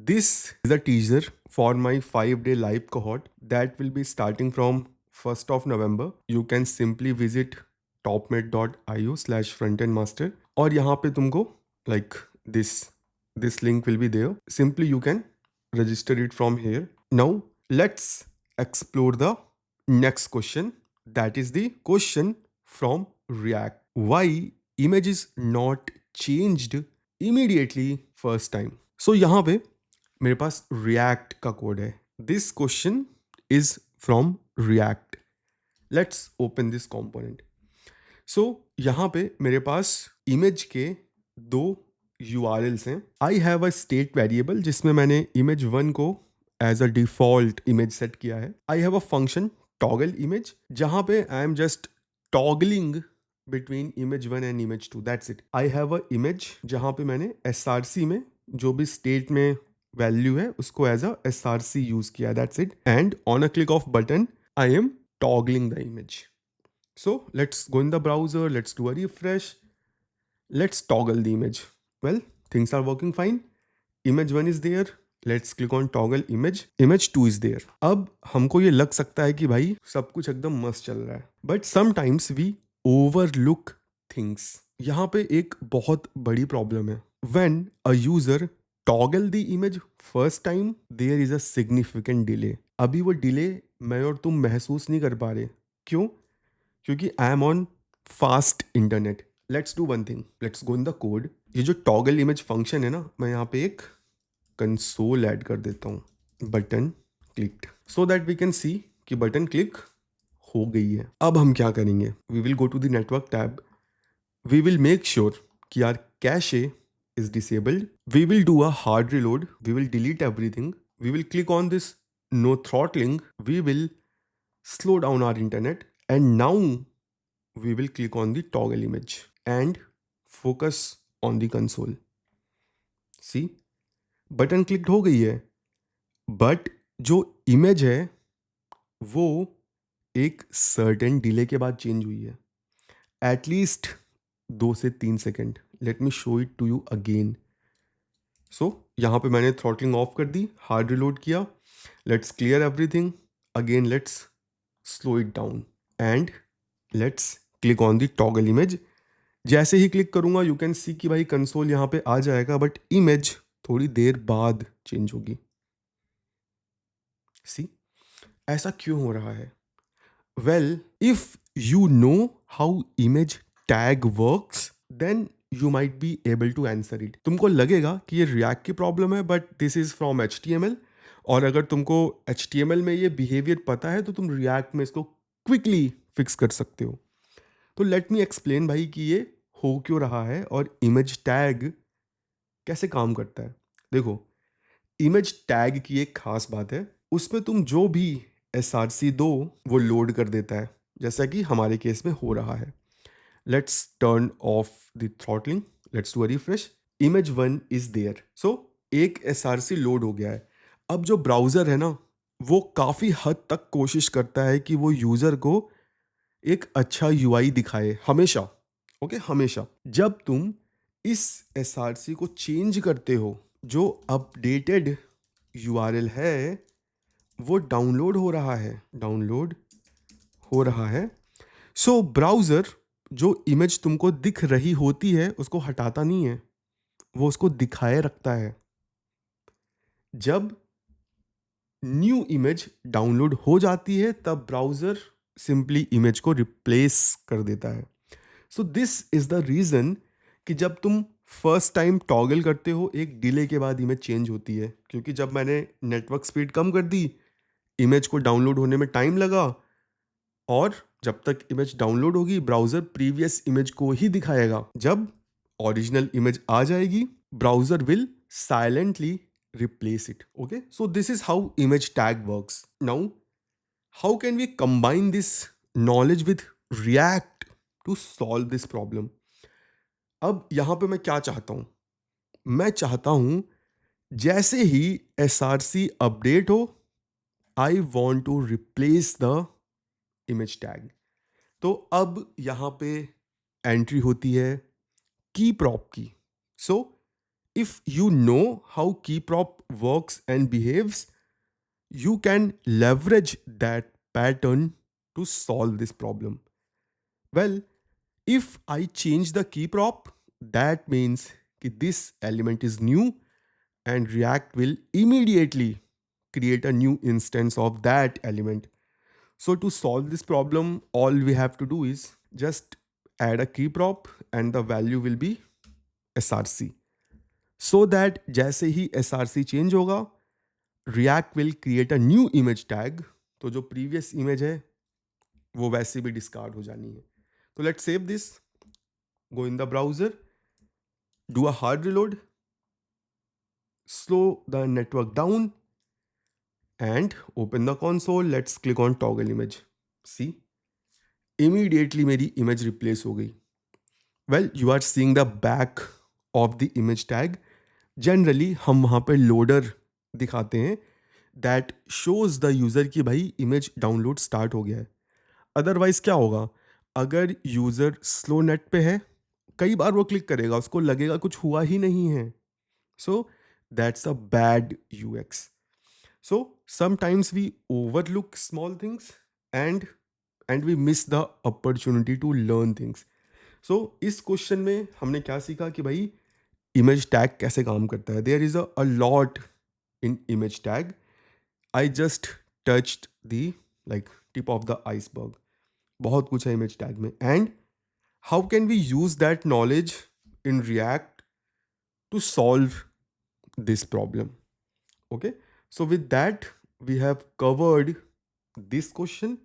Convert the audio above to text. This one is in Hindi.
This is a teaser for my 5-day live cohort that will be starting from 1st of November. You can simply visit topmate.io/frontendmaster और यहाँ पे तुमको like this link will be there. Simply you can register it from here. Now let's explore the next question. That is the question from React. Why image is not changed immediately first time? So यहाँ पे मेरे पास React का कोड है. This question is from React. Let's open this component. So यहाँ पे मेरे पास image के दो URLs हैं. I have a state variable जिसमें मैंने image1 को as a default image set किया है. I have a function toggle image जहाँ पे I am just toggling between image1 and image2. That's it. I have a image जहाँ पे मैंने src में जो भी state में वैल्यू है उसको एज अ src यूज किया. That's it. And on a click off button I am toggling the image. So let's go in the browser, let's do a refresh, let's toggle the image. Well, things are working fine. Image1 is there. Let's click on toggle image. Image2 is there. अब हमको ये लग सकता है कि भाई सब कुछ एकदम मस्त चल रहा है, but sometimes we overlook things. यहाँ पे एक बहुत बड़ी प्रॉब्लम है. When a user toggle the image first time, there is a significant delay. अभी वो डिले मैं और तुम महसूस नहीं कर पा रहे. क्यों? क्योंकि I am on fast internet. Let's do one thing. Let's go in the code. ये जो टॉगल इमेज फंक्शन है ना, मैं यहाँ पे एक कंसोल ऐड कर देता हूँ. Button clicked, so that we can see कि बटन क्लिक हो गई है. अब हम क्या करेंगे? We will go to the network tab. We will make sure कि your cache is disabled. We will do a hard reload. We will delete everything. We will click on this no throttling. We will slow down our internet. And now we will click on the toggle image and focus on the console. See, button clicked हो गई है. But जो image है वो एक certain delay के बाद change हुई है. At least 2 से 3 second. Let me show it to you again. So यहाँ पे मैंने थ्रॉटलिंग ऑफ कर दी, हार्ड रिलोड किया. Let's clear everything again. Let's slow it down and let's click on the toggle image. जैसे ही क्लिक करूँगा यू कैन सी कि भाई कंसोल यहाँ पे आ जाएगा, बट इमेज थोड़ी देर बाद चेंज होगी. सी, ऐसा क्यों हो रहा है? Well, if you know how image tag works then you might be able to answer it. तुमको लगेगा कि ये रिएक्ट की प्रॉब्लम है, but this is from HTML. और अगर तुमको HTML में ये बिहेवियर पता है तो तुम रिएक्ट में इसको क्विकली फिक्स कर सकते हो. तो लेट मी एक्सप्लेन भाई कि ये हो क्यों रहा है और इमेज टैग कैसे काम करता है. देखो, इमेज टैग की एक खास बात है, उसमें तुम जो भी src दो वो लोड कर देता है, जैसा कि हमारे केस में हो रहा है. Let's turn off the throttling. Let's do a refresh. Image1 is there. So एक src लोड हो गया है. अब जो ब्राउज़र है ना, वो काफ़ी हद तक कोशिश करता है कि वो यूज़र को एक अच्छा UI दिखाए हमेशा. ओके, हमेशा. जब तुम इस src को चेंज करते हो, जो अपडेटेड URL है वो डाउनलोड हो रहा है. सो ब्राउज़र जो इमेज तुमको दिख रही होती है उसको हटाता नहीं है, वो उसको दिखाए रखता है. जब न्यू इमेज डाउनलोड हो जाती है तब ब्राउज़र सिंपली इमेज को रिप्लेस कर देता है. So this is the reason कि जब तुम फर्स्ट टाइम टॉगल करते हो एक डिले के बाद इमेज चेंज होती है, क्योंकि जब मैंने नेटवर्क स्पीड कम कर दी, इमेज को डाउनलोड होने में टाइम लगा, और जब तक इमेज डाउनलोड होगी ब्राउज़र प्रीवियस इमेज को ही दिखाएगा. जब ओरिजिनल इमेज आ जाएगी browser will silently replace it. Okay, so this is how image tag works. Now how can we combine this knowledge with React to solve this problem? अब यहाँ पे मैं क्या चाहता हूँ? मैं चाहता हूँ जैसे ही src अपडेट हो, I want to replace the image tag. तो अब यहाँ पे एंट्री होती है की प्रॉप की. सो if you know how keyprop works and behaves, you can leverage that pattern to solve this problem. Well, if I change the keyprop, that means that this element is new and React will immediately create a new instance of that element. So to solve this problem, all we have to do is just add a keyprop and the value will be src. So that जैसे ही src change होगा, React will create a new image tag. तो जो previous image है वो वैसे भी discard हो जानी है. तो let's save this, go in the browser, do a hard reload, slow the network down, and open the console. Let's click on toggle image. See, immediately मेरी image replace हो गई. Well, you are seeing the back of the image tag. Generally हम वहाँ पे loader दिखाते हैं that shows the user कि भाई image download start हो गया है. अदरवाइज क्या होगा, अगर यूजर स्लो नेट पे है, कई बार वो क्लिक करेगा, उसको लगेगा कुछ हुआ ही नहीं है. So that's a bad UX. So sometimes we overlook small things and we miss the opportunity to learn things. So इस क्वेश्चन में हमने क्या सीखा कि भाई इमेज टैग कैसे काम करता है. There is a lot in image tag. I just touched the like tip of the iceberg. बहुत कुछ है इमेज टैग में. And how can we use that knowledge in React to solve this problem. Okay, so with that we have covered this question